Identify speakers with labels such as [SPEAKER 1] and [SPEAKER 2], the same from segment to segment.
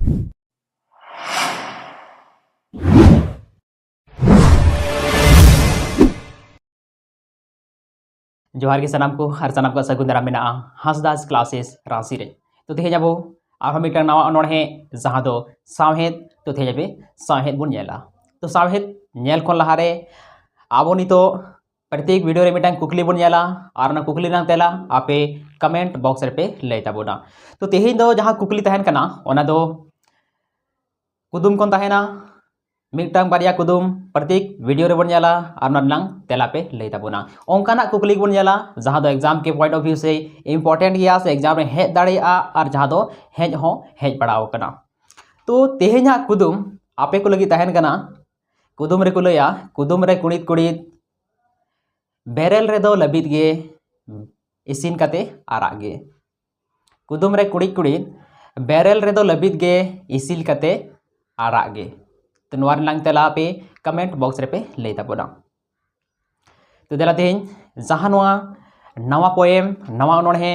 [SPEAKER 1] जोहार के सनाम को हर सनाम का सगुन दारा मेना हांसदास क्लासेस राशि रे तो तेहे जाबो आरो मिटा नवा अनोड़े जहां दो सावहेद तो तेहे जाबे सावहेद बुन नेला तो सावहेद नेल कोन लहारे आबो नितो प्रत्येक वीडियो रे मिटा कुकली बुन नेला और ना कुकली ना तेला आपे कमेंट बॉक्स रे पे लय ताबोना तो तेहे दो जहां कुकली तहन कना ओना दो कुदुम कोन तहना मिटांग बारिया कुदुम प्रत्येक वीडियो रे बन जाला और नदलांग तेला पे लय ताबोना ओंकाना कुकली बन जाला जहां दो एग्जाम के पॉइंट ऑफ व्यू से इंपॉर्टेंट गया से एग्जाम रे हेज दाड़िया और जहां दो हेज हो हेज पड़ाव कना तो तेहेना कुदुम आपे को लगी तहन कना कुदुम रे को लया कुदुम रे कुड़ित कुड़ित बेरेल रे दो लबित गे इसिन कते आराग गे कुदुम रे कुड़ित कुड़ित बेरेल रे दो लबित गे इसिल कते आराग गे तो नवार लांग तेला पे कमेंट बॉक्स रे पे लय ताबोना तो देला तेहेन जहां नवा पोएम नवा अनोड़े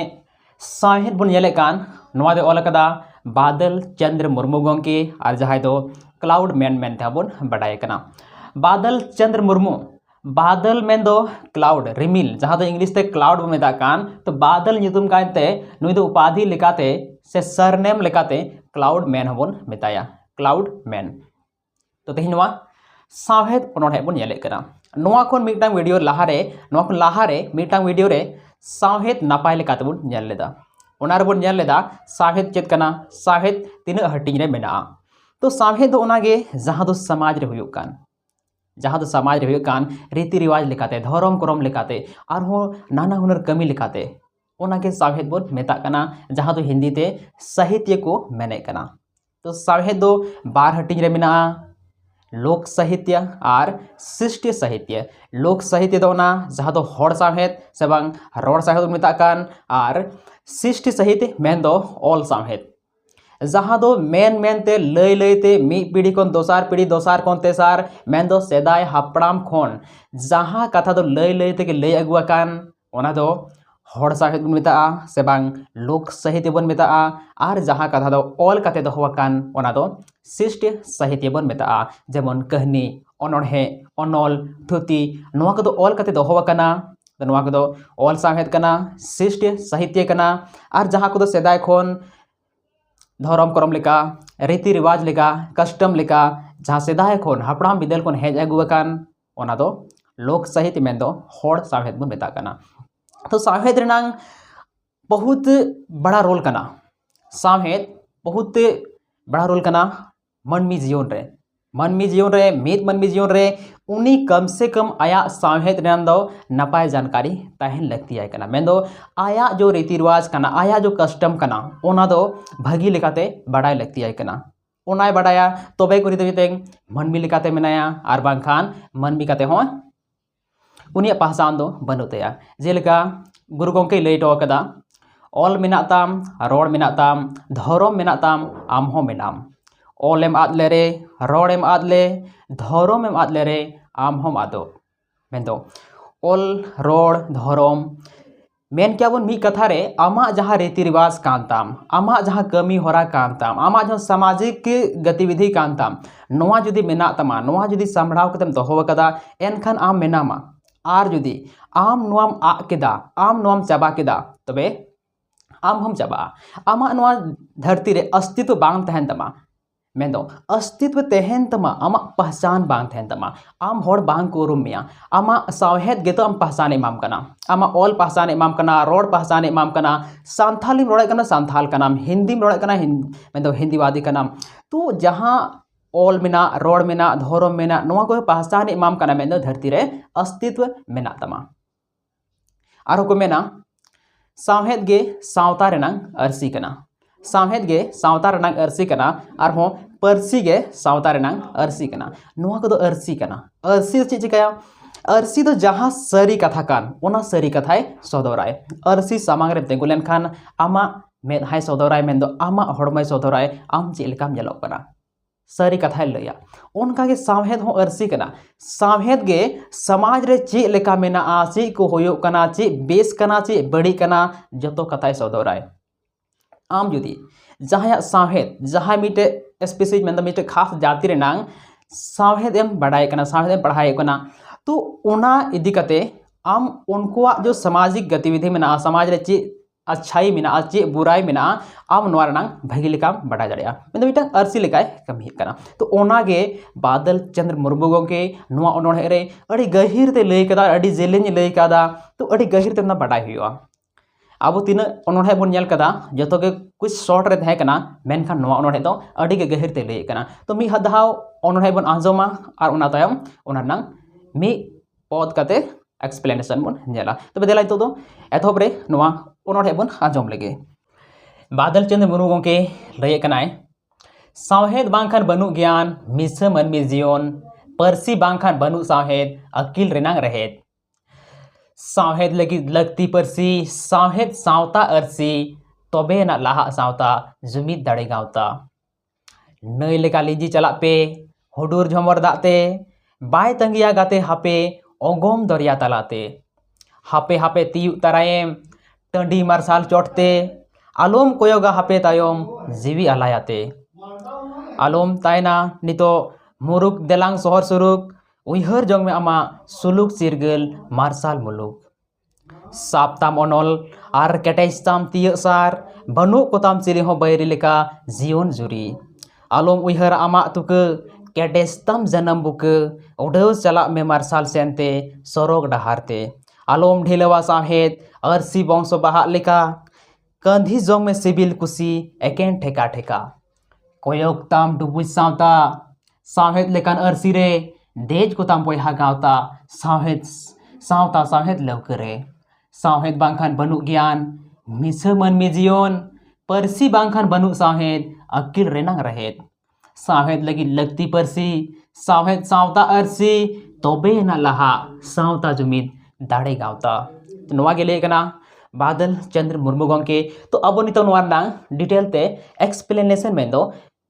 [SPEAKER 1] सावहेद बुन नेले कान नवा दे ऑल कदा बादल चंद्र मुर्मू गंके और जहां दो क्लाउड मैन मेन थाबोन बडाय कना बादल चंद्र मुर्मू बादल मेन दो क्लाउड रिमिल जहां दो इंग्लिश ते क्लाउड मेता कान तो बादल नितुम कानते नुई दो उपाधि लेकाते से सरनेम लेकाते क्लाउड मैन हबोन मेताया क्लाउड मैन तो तेहिन नवा सावहेद अनोड़े बन नेले कना नवा कोन मिटांग वीडियो लाहारे मिटांग वीडियो रे सावहेद नापाय लेकाते बन नेल लेदा ओना रे बन नेल लेदा सावहेद चेत कना सावहेद तिना हटिंग रे मेना तो सावहेद ओना गे जहां दो समाज रे हुयुग कान रीति रिवाज लेकाते धर्म करम लेकाते और हो नाना हुनर कमी लेकाते ओना के सावहेद बन मेता कना जहां दो हिंदी ते साहित्य को मेने कना तो सावहेद दो बार हटिंग रे मेना लोक साहित्य और सृष्टि साहित्य लोक साहित्य दो ना जहां दो हड़ सावहेद से बांग रोड सावहेद मेता कान और सृष्टि साहित्य मेन दो ऑल सावहेद जहां दो मेन ते लय लय ते मी पीढ़ी कोन दोसार कोन तेसार मेन दो सेदाय हापड़ाम खोन जहां कथा दो लय लय ते के लय अगुआ कान ओना दो हड़ सावहेद बन मेता से बांग लोक साहित्य बन मेता और जहां कथा दो ऑल कते दो कान ओना दो सृष्टि साहित्य बन मेता जेमन कहनी अनोड़े अनल थुति नवा को ऑल कते दो कना तो नवा को ऑल सावहेद कना सृष्टि साहित्य कना और जहां को सेदाय खोन धर्म करम लेका रीति रिवाज लेका कस्टम लेका जहां सेदाय खोन हापड़ाम बिदल कोन हेज अगुआ कान ओना दो लोक साहित्य मेन दो हड़ सावहेद बन मेता कना तो सावहेद रेनांग बहुत बड़ा रोल कना सावहेद बहुत बड़ा रोल कना मनमी जीवन रे मीत मनमी जीवन रे उनी कम से कम आया सावहेद रेनांग दो नपाय जानकारी तहन लगती है कना मेन दो आया जो रीति रिवाज कना आया जो कस्टम कना ओना दो भागी लेकाते बड़ाय लगती है कना ओनाय बड़ाया तबे को रीते मनमी लेकाते मेनाया और बांखान मनमी काते हो उनिया पहचान दो बनुतया जेलेका गुरु गंके लय टो कदा ऑल मेना ताम रोड मेना ताम धर्म मेना ताम आम हो मेनाम ऑलेम आद ले रे रोडेम आद ले धर्म एम आद ले रे आम हम आदो मेन दो ऑल रोड धर्म मेन क्या बन मी कथा रे आमा जहां रीति रिवाज कान ताम आमा जहां कमी होरा कान ताम आमा जहां सामाजिक गतिविधि कान ताम नोआ जुदी मेना तमा नोआ जुदी संभड़ाव कतेम दोहो कदा एनखान आम मेनामा और जुदी आम नोआम आ केदा आम नोआम चाबा केदा तबे आम हम चाबा आमा नोआ धरती रे अस्तित्व बांग तहन तमा मेन दो अस्तित्व तहन तमा आमा पहचान बांग तहन तमा आम हड़ बांग को उरुम मिया आमा सावहेद गेतो आम पहचान एमाम कना आमा ऑल पहचान एमाम कना रोड पहचान एमाम कना सांथाली रोड़े कना सांथाल कनाम हिंदी रोड़े कना मेन दो हिंदीवादी कनाम तो जहां ऑल मेना रोड मेना धर्म मेना नोआ को पहचान एमाम कना मेन दो धरती रे अस्तित्व मेना तमा आरो को मेना सावहेद गे सावता रेनांग अरसी कना सावहेद गे सावता रेनांग अरसी कना और हो परसी गे सावता रेनांग अरसी कना नोआ को अरसी कना अरसी चे चिकाया अरसी तो जहां सरी कथा कान ओना सरी कथाय सदराय अरसी सामांग रे तेंगु लेनखान आमा मेदहाय सदराय मेन दो आमा हड़माय सदराय आम चे लेकाम जेलो कना सारी कथा लैया उनका के सावहेद हो अरसी कना सावहेद गे समाज रे चे लेका मेना चे को होयो कना चे बेस कना चे बड़ी कना जतो कथाय सदराय आम जुदी जहाँ साहेद जहाँ मिटे स्पेसिफिक में मिटे खास जाति रेनांग साहेद एम बढ़ाए कना साहेद एम पढ़ाए कना तो उना इदी कते आम उनको जो सामाजिक गतिविधि में समाज रे चे अच्छाई में चे बुराई में आम नोआ रेनांग भगी लेका बढ़ा दाड़ेया में मिटे अरसी लेकाय कमी कना तो ओनागे बादल चंद्र मुर्मू गोंके नोआ ओनोहे रे अड़ी गहिर ते लई कदा अड़ी जेलेंज लई कदा तो अड़ी गहिर ते ना बढ़ाई हुआ अब तीन ओनोहे बन नेल कदा जतो के कुछ शॉर्ट रे तहे कना मेनखान नोआ ओनोहे दो अड़ी के गहिर ते लई कना तो मी हदाव ओनोहे बन आंजोमा और ओना तायम ओना नांग मी पद कते एक्सप्लेनेशन बन नेला तबे देला तो एथोब रे नोआ ओनोहे बन आंजोम लेगे बादल चंद्र मुर्मू गोंके लई कनाय साहेद बांखान बनु ज्ञान मिस मनमी जीवन परसी बांखान बनु साहेद अकिल रेनांग रहेत साहेद लगी लगती परसी साहेद सावता अरसी तबे ना लाहा सावता जुमिद दाड़े गावता नई लेका लिंजी चला पे हुडूर झमर दाते बाय तंगिया गाते हापे ओगोम दरिया तलाते हापे हापे तीयु तरायम टंडी मार्साल चोटते आलोम कोयोगा हापे तायोम जीवी आलायाते आलोम तायना नितो मुरुक देलांग सोहर सुरुक उइहर जंग में आमा सुलुक सिरगल मार्साल मुलुक साप्ताम ओनल आर केटेस्ताम तिय सार बनु कोताम चिली हो बैरी लेका जीवन जुरी आलोम उइहर आमा तुक केटेस्ताम जन्म बुक उडव चला में मार्साल सेनते सरोग डहारते आलोम ढिलवा साहेद अरसी बंशो बहा लेका कंधी जोंग में सिबिल कुसी एकेन ठेका ठेका कोयोग ताम डुबुज सावता साहेद लेकान अरसी रे देज को ताम पोयहा गावता साहेद सावता साहेद लवकरे साहेद बांखान बनु ज्ञान मिस मनमी जीवन परसी बांखान बनु साहेद अकिल रेनांग रहेत साहेद लगी लगती परसी साहेद सावता अरसी तोबे ना लहा सावता जुमिद दाड़े गावता तो नोआ गेले कना बादल चंद्र मुर्मू गोंके तो अब नितो नोआ ना डिटेल ते एक्सप्लेनेशन में दो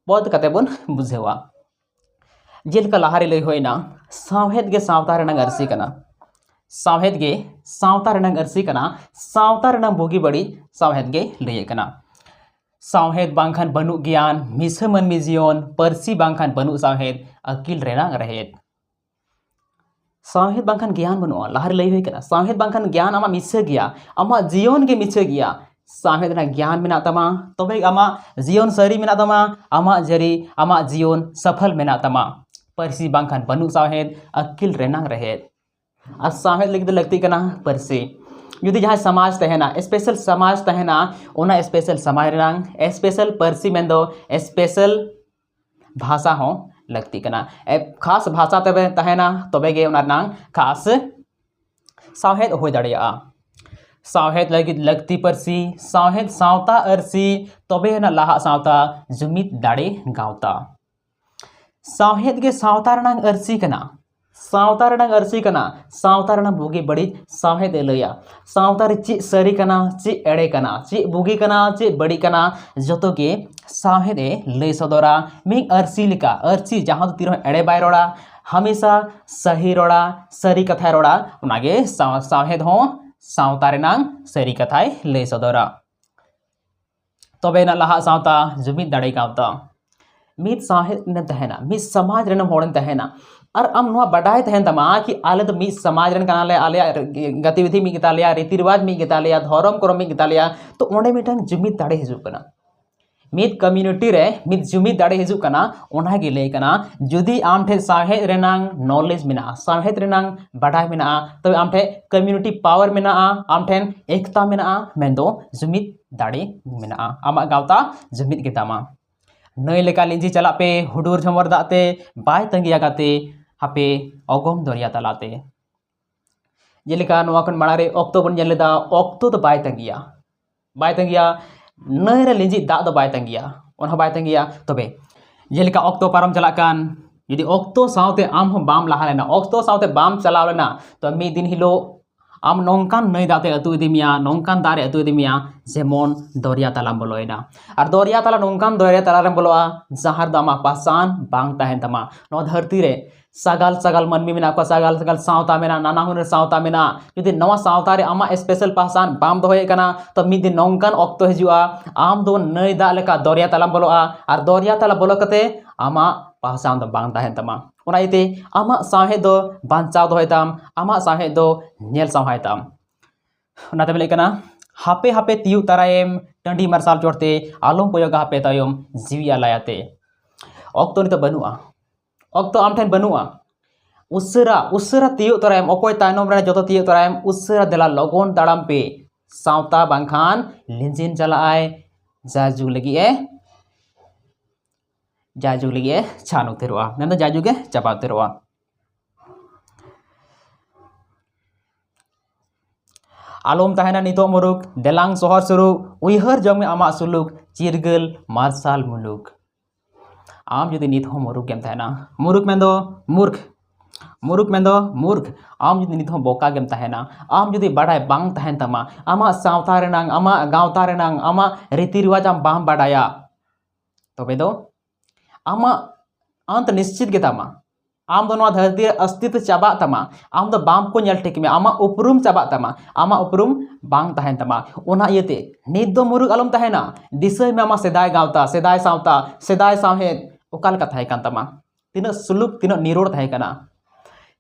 [SPEAKER 1] पद कते बन बुझेवा जेलका लहारे लई होइना साहेद गे सावता रेनांग अरसी कना साहेद गे सावता रेनांग अरसी कना सावता रेनांग बोगी बड़ी साहेद गे लई कना साहेद बांखान बनु ज्ञान मिस मनमी जीवन परसी बांखान बनु साहेद अकिल रेनांग रहेत साहेद बांखान ज्ञान बनुआ लहारे लई होई कना साहेद बांखान ज्ञान आमा मिस गया आमा जीवन गे मिस गया साहेद ना ज्ञान मेना तमा तबे आमा जीवन सरी मेना तमा आमा जरी आमा जीवन सफल मेना तमा परसी बांखान बनु साहेद अकिल रेनांग रहेत आ साहेद लगी लगती कना परसी जुदी जहाँ समाज तहना स्पेशल समाज तहना ओना स्पेशल समाज रेनांग स्पेशल परसी में दो स्पेशल भाषा हो लगती कना खास भाषा तबे तहना तबे गे ओना नांग खास साहेद हो दाड़िया साहेद लगी लगती परसी साहेद सावता अरसी तबे ना लाहा सावता जुमिद दाड़े गावता साहेद गे सावता रेनांग अरसी कना सावता रेनांग अरसी कना सावता रेनांग बुगी बड़ी साहेद लैया सावता रे ची सरी कना ची एड़े कना ची बुगी कना ची बड़ी कना जतो के साहेद लई सदरा मी अरसी लिका अरसी जहाँ तो तीरो एड़े बाय रोड़ा हमेशा सही रोड़ा सरी कथा रोड़ा उनागे साहेद हो सावता रेनांग सरी कथाय लई सदरा तबे ना लाहा सावता जुमिद दाड़े गावता मित साहेद ने तहना मित समाज रेन होड़न तहना और आम नोआ बडाय तहन तमा कि आले तो मित समाज रेन कनाले आले गतिविधि मी गितालिया रीति रिवाज मी गितालिया धर्म क्रम मी गितालिया तो ओंडे मिटन जुमिद दाड़े हिजुक कना मित कम्युनिटी रे मित जुमिद दाड़े हिजुक कना ओना गे लई कना जुदी आम ठे साहेद रेनांग नॉलेज मेना साहेद रेनांग बडाय मेना तबे आम ठे कम्युनिटी पावर मेना आम ठेन एकता मेना मेंदो जुमिद दाड़े मेना आमा गावता जुमिद गितामा नई लेका लिंजी चला पे हुडूर झमर दाते बाय तंगिया गाते हापे अगम दरिया तलाते जेलेका नोआ कन माड़ारे ऑक्टो बन जेलेदा ऑक्टो तो बाय तंगिया नई रे लिंजी दा दो बाय तंगिया ओना बाय तंगिया तबे जेलेका ऑक्टो पारम चला कान यदि ऑक्टो सावते आम हो बाम लाहा लेना ऑक्टो सावते बाम चलाव लेना तो मी दिन हिलो आम नौकान नई दाते अतु इदी मिया नौकान दारे अतु इदी मिया जेमन दरिया तालाम बोलोयना और दरिया ताला नौकान दरिया ताला रे बोलोआ जहार दो आमा पासान बांग ताहेन तमा नो धरती रे sagal sagal manmi mena ko sagal sagal sauta mena nana hunir sauta mena jodi nawa sauta re ama special pasan bam dohoye kana to mid din nongkan okto hijua am do nai da leka doriya talam boloa ar doriya tala bolo kate ama pasan do bang tahen tama ona ite ama sahe do banchaw dohoy tam ama sahe do nyel samhai tam ona te bele kana hape hape tiu taraem tandi marsal chorte alom poyoga hape tayom jiwi alayate okto ni to banua okto am ठेन बनुआ उसरा उसरा तियो तरायम अकोय तायनम रे जतो तियो तरायम उसरा देला लगन ताड़ाम पे सावता बांखान लिंजिन चलाय जाजू लगी छानु तेरोआ नंद जाजू के चपा तेरोआ आलम ताहेना नितो मुरुक देलांग सोहर सुरुक उइहर जंग में आमा सुलुक चिरगल मार्शल मुलुक आम जुदी नित हो मुरुक गेम ताहेना मुरुक मेंदो मूर्ख मुरुक मेंदो मूर्ख आम जुदी नित हो बोका गेम ताहेना आम जुदी बाडाय बांग ताहेन तमा आमा सावता रेनांग आमा गावता रेनांग आमा रीति रिवाज आम बाम बाडाया तबे दो आमा अंत निश्चित गे तामा आम दो नवा धरती अस्तित्व चाबा तमा आम दो बाम को नेल टेक में आमा उपरुम चाबा तमा आमा उपरुम बांग ताहेन तमा ओना इयते नित दो मुरुक आलम ताहेना दिसय में आमा सेदाय गावता सेदाय सावता सेदाय सावहेद ओकाल का थाय कान तमा तीना सुलुक तीना निरोड़ थाय काना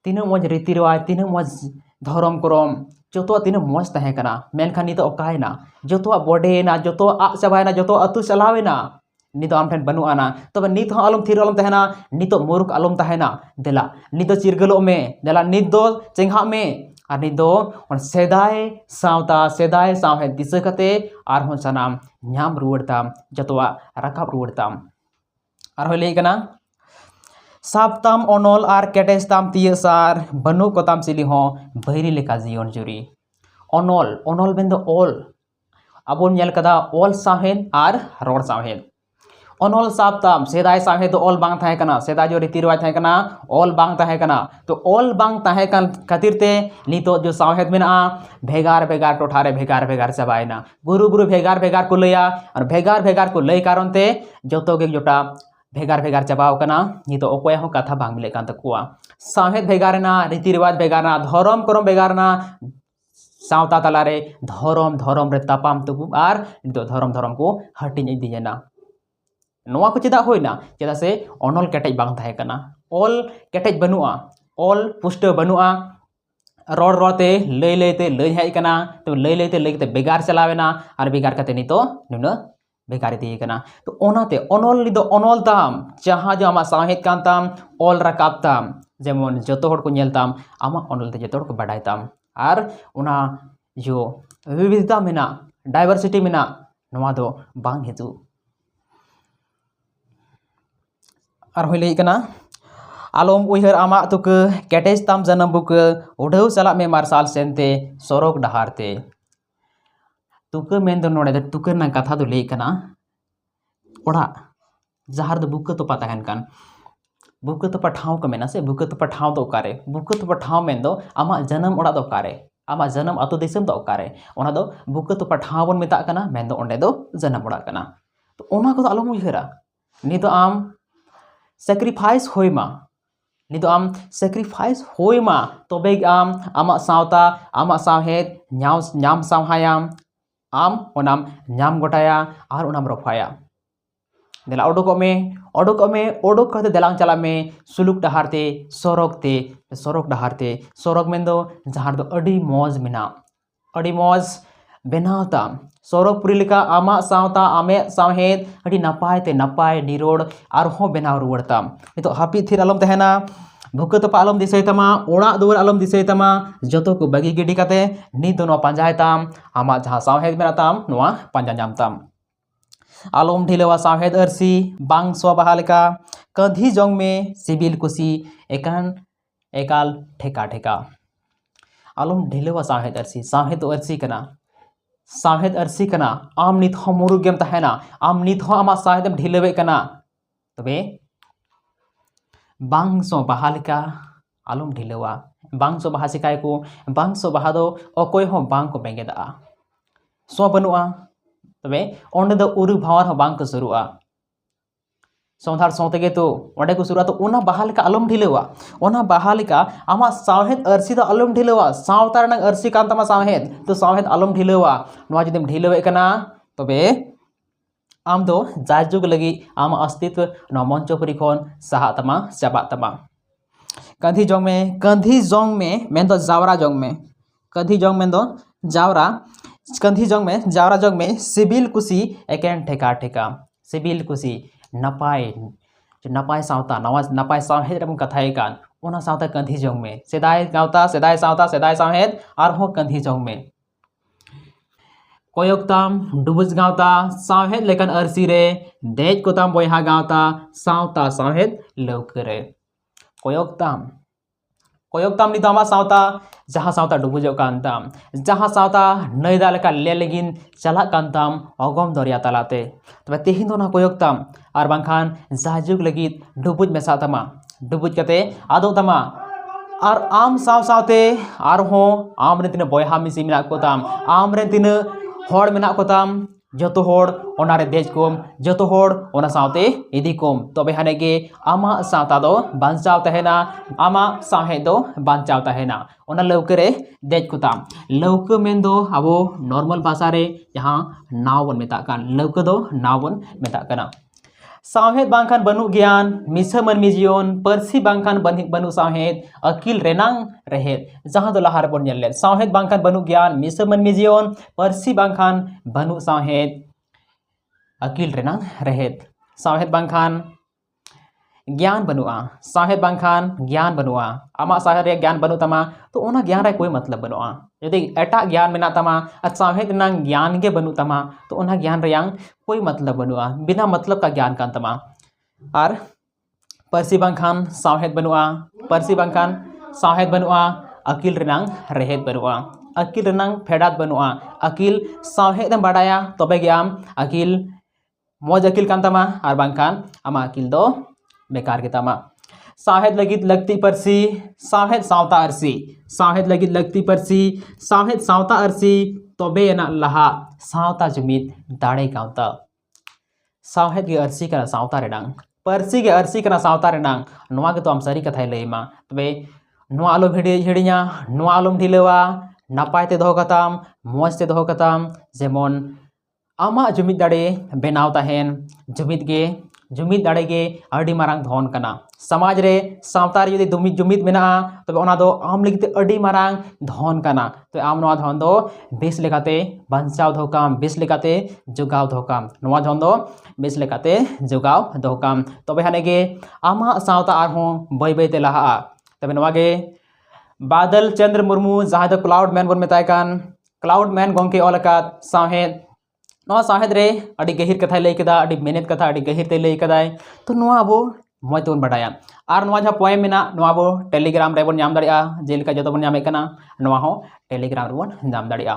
[SPEAKER 1] तीना मज रीति रिवाज तीना मज धर्म करम जतो तीना मज थाय काना मेनखान नितो ओकायना जतो बडेना जतो आ चाबायना जतो अतु चलावेना नितो आम ठेन बनु आना तब नित हो आलम थिर आलम तहना नितो मुरुक आलम तहना देला नितो चिरगलो में देला नित दो चेंघा में और नित दो सेदाय सावता सेदाय सावहे दिस कते आर हो सनाम न्याम रुवड़ताम जतोआ राकाब रुवड़ताम आर हो लई कना साबताम ओनोल आर केटेस्ताम तियसार बनु कोताम सिली हो बैरी लेका जीवन जुरी ओनोल ओनोल बेंदो ओल अबोन नेल कदा ओल साहेन आर रोड साहेन ओनोल साबताम सेदाय साहे तो ओल बांग थाहे कना सेदाय जो रीति रिवाज थाहे कना ओल बांग थाहे कना तो ओल बांग थाहे कन खातिर ते नितो जो साहेद मेना भेगार भेगार टोठारे भेगार भेगार चबायना गुरु गुरु भेगार भेगार को लया और भेगार भेगार को लय कारण ते जतो गे जोटा भेगार भेगार चबाव कना नितो ओकोय हो कथा बांग मिले कान तकुआ साहेद भेगारना रीति रिवाज भेगारना धर्म करम भेगारना सावता तलारे धर्म धर्म रे तापाम तुगु आर नितो धर्म धर्म को हटिन इदियना नोआ को चेदा होइना चेदा से ओनोल केटेज बांग थाहे कना ओल केटेज बनुआ ओल पुष्ट बनुआ रोड रोते लय लयते लय हेज कना तो लय लयते लयते बेगार चलावेना और बेगार कते नितो नुना बेगार दिए कना तो ओनाते ओनोल निदो ओनोल ताम जहां जो आमा साहेद कान ताम ओल रकाब ताम जेमन जतो हड़ को नेल ताम आमा ओनोल ते जतो हड़ को बाडाय ताम और उना जो विविधता मेना डाइवर्सिटी मेना नोआ दो बांग हेतु और होई लई कना आलम उइहर आमा तुक केटेज ताम जनम बुक उढौ चला में मार्शल सेनते सड़क डहारते तुक मेन दो नोडे तुक ना कथा दो लई कना ओड़ा जहार दो बुक तो पता हन कान बुक तो पठाव को मेना से बुक तो पठाव दो कारे बुक तो पठाव मेन दो आमा जनम ओड़ा दो कारे आमा जनम अतो दिसम दो कारे ओना दो बुक तो पठाव बन मेता कना मेन दो ओंडे दो जनम ओड़ा कना तो ओना को आलम उइहरा नि दो आम सैक्रिफाइस होइमा नितो आम सैक्रिफाइस होइमा तबे आम आमा सावता आमा सावहेद न्याम सावहायाम आम ओनाम न्याम गोटाया और ओनाम रफाया देला ओडोक कहते देलांग चला में सुलुक डहारते सड़क मेन दो जहां दो अडी मौज मेना अडी मौज बेनावता सड़क पुरी लेका आमा सावता आमे सावहेद अडी नपाय ते नपाय निरोड़ और हो बेनाव रुवड़ताम नितो हापी थिर आलम तहना भूक तो आलम दिसय तमा ओड़ा दुवर आलम दिसय तमा जतो को बगी गिडी काते नि दो नो पांजाय ताम आमा जहां सावहेद मेना ताम नोआ पांजा जाम ताम आलम ढिलवा सावहेद अरसी बांग सो बहालेका कधी जंग में सिबिल कुसी एकाल ठेका ठेका आलम ढिलवा सावहेद अरसी कना साहेद अरसी कना आम नित हो मुरुक गेम तहना आम नित हो आमा साहेदम ढिलवे कना तबे बांग सो बहालिका आलम ढिलवा bang so baha sikai ko bang so baha do okoi ho bang ko bengeda so banua तबे onde do uru bhawar ho bang ko surua संथार सौते के तो ओंडे को सुरा तो ओना बहालिका अलम ढिलेवा ओना बहालिका आमा सावहेद अरसी द अलम ढिलेवा सावतार नंग अरसी कांतमा सावहेद तो सावहेद अलम ढिलेवा नवा जदिम ढिलेवे कना तबे आम दो जाजुग लगी आम अस्तित्व न मंचोपरी खन साहा तमा चाबा तमा कंधी जोंग में मेन दो जावरा जोंग में कंधी जोंग में दो जावरा कंधी जोंग में जावरा जोंग में सिबिल कुसी एकेन ठेका ठेका सिबिल कुसी नपाय नपाय सावता नवा नपाय सावहेद रम कथाय कान ओना सावता कंधी जोंग में सेदाय गावता सेदाय सावता सेदाय सावहेद आर हो कंधी जोंग में कोयकताम डुबुज गावता सावहेद लेकन अरसी रे देज कोताम बोयहा गावता सावता सावहेद लौकरे कोयकताम नितामा सावता जहाँ सावता डुबुजो कांताम जहाँ सावता नैदा लेका ले लेगिन चला कांताम अगम दरिया तलाते तबे तेहिन दोना कोयकताम आर बांखान जाजुग लगित डुबुज मेसा तमा डुबुज कते आदो तमा आर आम साव सावते आर हो आम रे तिना बोयहा मिसी मिना कोताम आम रे तिना होड़ मेना कोताम जतो होड़ ओनारे देज कोम जतो होड़ ओना सावते इदी कोम तबे हाने गे आमा सावता दो बांचाव तहेना आमा साहे दो बांचाव तहेना ओना लौके रे देज कोताम लौके मेन दो अबो नॉर्मल भाषा रे यहाँ नाव बन मेता कान लौके दो नाव बन मेता काना सावहेद बांखान बनु ज्ञान मिसा मन मिजियोन परसी बांखान बनु सावहेद अकिल रेनांग रहेद जहां दो लहार बन जल्ले सावहेद बांखान बनु ज्ञान मिसा मन मिजियोन परसी बांखान बनु सावहेद अकिल रेनांग रहेद सावहेद बांखान ज्ञान बनुआ सावहेद बांखान ज्ञान बनुआ आमा सावहेद रे ज्ञान बनु तमा तो ओना ज्ञान रे कोई मतलब बनुआ यदि एटा ज्ञान मेना तमा और सावहेद नांग ज्ञान के बनु तमा तो ओना ज्ञान रेयांग कोई मतलब बनुआ बिना मतलब का ज्ञान कान तमा और परसी बांखान सावहेद बनुआ परसी बांखान सावहेद बनुआ अकिल रेनांग रहेद बनुआ अकिल रेनांग फेडात बनुआ अकिल सावहेद बाडाया तबे ग्याम अकिल मौज अकिल कान तमा और बांखान आमा अकिल दो बेकार के तमा सावहेद लगित लगती परसी सावहेद सावता अरसी सावहेद लगित लगती परसी सावहेद सावता अरसी तबे ना लहा सावता जुमित दाड़े काउता सावहेद के अरसी कना सावता रेनांग परसी के अरसी कना सावता रेनांग नोआ के तो हम सारी कथाय लैमा तबे नोआ आलो हिड़िया नोआ आलोम ढिलेवा नापाय ते दोहो कताम मौज ते दोहो कताम जेमन आमा जुमित दाड़े बेनाव तहेन जुमित दाड़े के अड़ी मारांग धन कना समाज रे सावता रे यदि जुमित मेना तबे ओना दो आम लगित अड़ी मारांग धन कना तो आम नोआ धन दो बेस लेकाते बांचाव धोकाम बेस लेकाते जोगाव धोकाम नोआ धन दो बेस लेकाते जोगाव धोकाम तबे हाने गे आमा सावता आरहों बै बै ते लहा तबे नोआ गे बादल चंद्र मुर्मू जहाँ दो क्लाउड मैन बन मेताय कान क्लाउड मैन गोंके ओलकात सावहेद नोआ सावहेद रे अड़ी गहिर कथा लई केदा अड़ी मेहनत कथा अड़ी गहिर ते लई केदाय तो नोआ अबो मौज तेबन बाडाया और नोआ जहाँ पोएम मेना नोआ अबो टेलीग्राम रे बन नाम दाड़िया जेलका जतो बन नामे कना नोआ हो टेलीग्राम रे बन नाम दाड़िया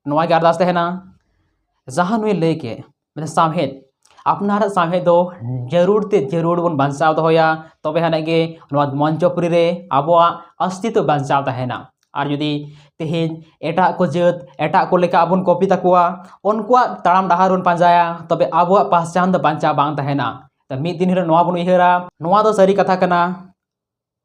[SPEAKER 1] नोआ के अरदास तहेना जहाँ नुई लई के मतलब सावहेद अपनार सावहेद दो जरूर बन बांचाव दोया तबे हाने गे नोआ मंचोपुरी रे आबोआ अस्तित्व बांचाव तहेना और यदि तेहेन एटा को जात एटा को लेका अबन कॉपी तकुआ उनकुआ ताड़ाम डहार बन पांजाया तबे आबोआ पहचान द बांचा बांग तहेना त मिद दिन हिरो नोआ बन उयहरा नोआ दो सरी कथा कना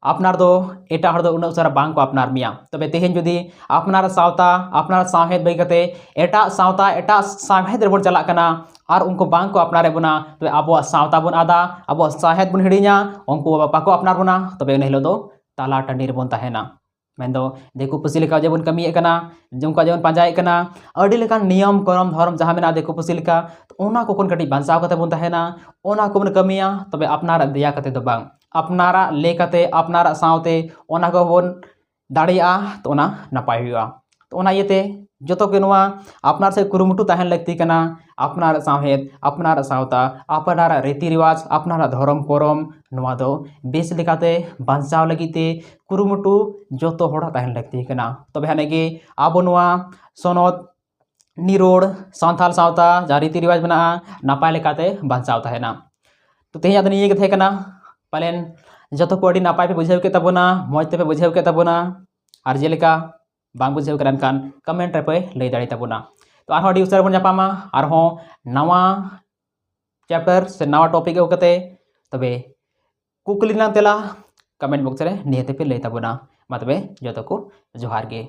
[SPEAKER 1] अपनार दो एटा हर दो उना सारा बांग को अपनार मिया तबे तेहेन यदि अपनार सावता अपनार सावहेद बै कते एटा सावता एटा सावहेद रे बन चला कना और उनको बांग को अपनारे बना तबे आबोआ सावता बन आदा आबोआ सावहेद बन हिड़िया उनको बापा को अपनार बना तबे उन हिलो दो ताला टंडी रे बन तहेना मेन दो देखो पुसी लेका जबन कमी कना जुमका जबन पांजाय कना अड़ी लेकान नियम करम धर्म जहाँ मेना देखो पुसी लेका तो ओना को कोन कटी बांचाव कते बन तहेना ओना को बन कमिया तबे अपनारा दया कते दो बांग अपनारा ले कते अपनारा सावते ओना को बन दाड़िया तो ओना नापाय हुआ तो ओना येते जतो के नोआ अपनार से कुरुमुटु तहन लगती कना अपनार सावहेद अपनार सावता अपनार रीति रिवाज अपनार धर्म करम नोआ दो बेस लेकाते बांचाव लगिते कुरुमुटु जतो होड़ा तहन लगती कना तबे हाने गे आबो नोआ सनद निरोड़ सान्थाल सावता जा रीति रिवाज मेना नापाय लेकाते बांचाव तहेना तो तेहे आदनी ये थे कना पालेन जतो को अडी नापाय पे बुझाव के तबोना मौज ते पे बुझाव के तबोना और जेलेका बांग बुझाव के कान कमेंट रे पे लay दाड़ी तबोना तो आरो अडी उसर बन जापामा आरो नवा चैप्टर से नवा टॉपिक अगु कते तबे कुकली ना तेला कमेंट बॉक्स रे निहते पे लay तबोना मा तबे जतो को जोहार गे।